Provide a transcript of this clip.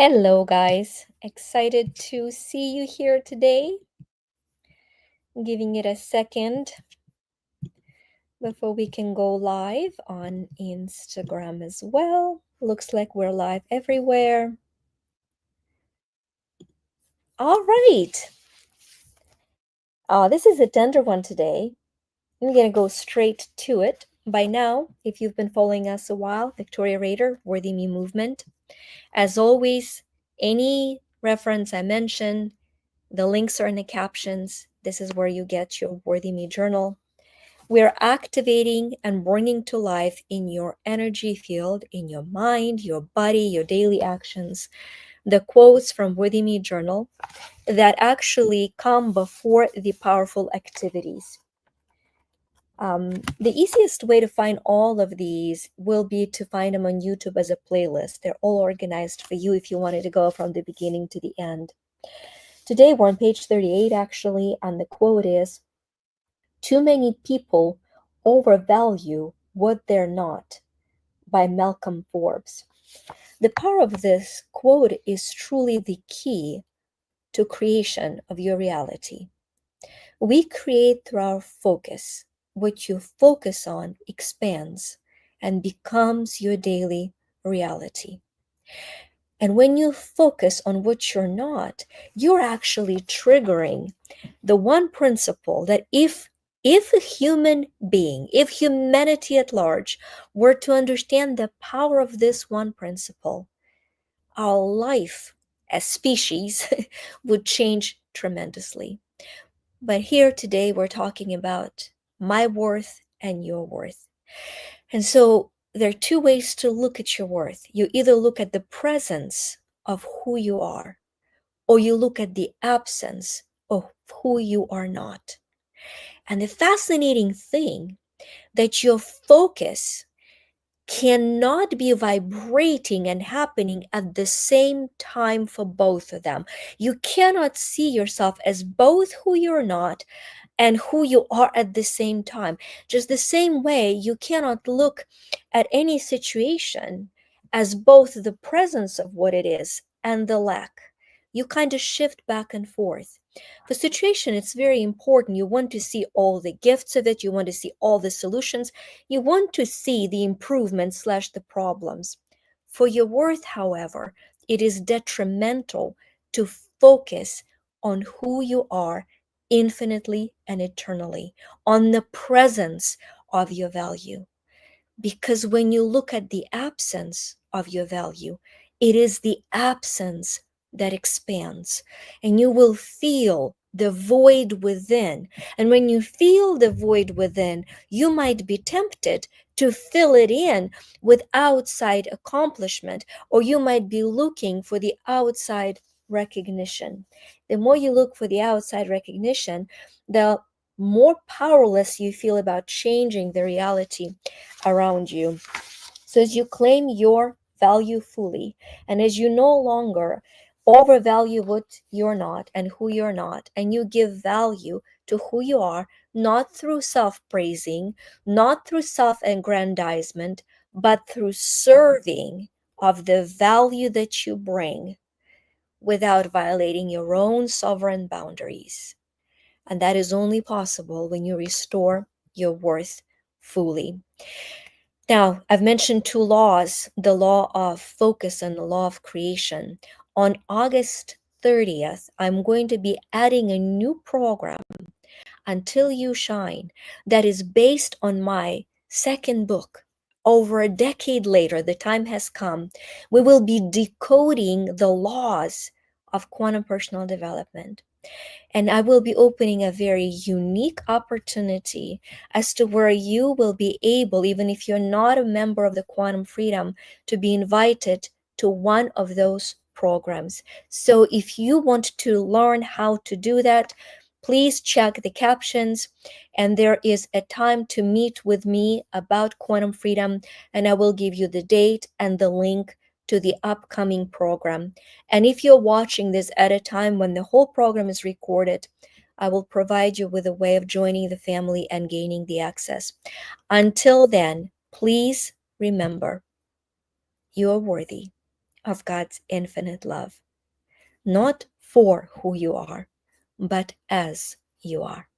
Hello, guys. Excited to see you here today. Giving it a second before we can go live on Instagram as well. Looks like we're live everywhere. All right. This is a tender one today. I'm going to go straight to it. By now, if you've been following us a while, Victoria Rader, Worthy Me Movement. As always, any reference I mention, the links are in the captions. This is where you get your Worthy Me journal. We're activating and bringing to life in your energy field, in your mind, your body, your daily actions, the quotes from Worthy Me journal that actually come before the powerful activities. The easiest way to find all of these will be to find them on YouTube as a playlist. They're all organized for you if you wanted to go from the beginning to the end. Today we're on page 38 actually, and the quote is, "Too many people overvalue what they're not," by Malcolm Forbes. The power of this quote is truly the key to creation of your reality. We create through our focus. What you focus on expands and becomes your daily reality. And when you focus on what you're not, you're actually triggering the one principle that if a human being, if humanity at large were to understand the power of this one principle, our life as species would change tremendously. But here today, we're talking about my worth and your worth. And so there are two ways to look at your worth. You either look at the presence of who you are, or you look at the absence of who you are not. And the fascinating thing that your focus cannot be vibrating and happening at the same time for both of them. You cannot see yourself as both who you're not and who you are at the same time. Just the same way you cannot look at any situation as both the presence of what it is and the lack. You kind of shift back and forth. For situation, it's very important. You want to see all the gifts of it. You want to see all the solutions. You want to see the improvements / the problems. For your worth, however, it is detrimental to focus on who you are infinitely and eternally, on the presence of your value. Because when you look at the absence of your value, it is the absence that expands, and you will feel the void within. And when you feel the void within, you might be tempted to fill it in with outside accomplishment, or you might be looking for the outside recognition. The more you look for the outside recognition, the more powerless you feel about changing the reality around you. So as you claim your value fully, and as you no longer overvalue what you're not and who you're not, and you give value to who you are, not through self-praising, not through self-aggrandizement, but through serving of the value that you bring without violating your own sovereign boundaries. And that is only possible when you restore your worth fully. Now, I've mentioned two laws, the law of focus and the law of creation. On August 30th, I'm going to be adding a new program, Until You Shine, that is based on my second book. Over a decade later, the time has come. We will be decoding the laws of quantum personal development. And I will be opening a very unique opportunity as to where you will be able, even if you're not a member of the Quantum Freedom, to be invited to one of those programs. So if you want to learn how to do that, please check the captions, and there is a time to meet with me about Quantum Freedom, and I will give you the date and the link to the upcoming program. And if you're watching this at a time when the whole program is recorded, I will provide you with a way of joining the family and gaining the access. Until then, please remember, you are worthy of God's infinite love, not for who you are, but as you are.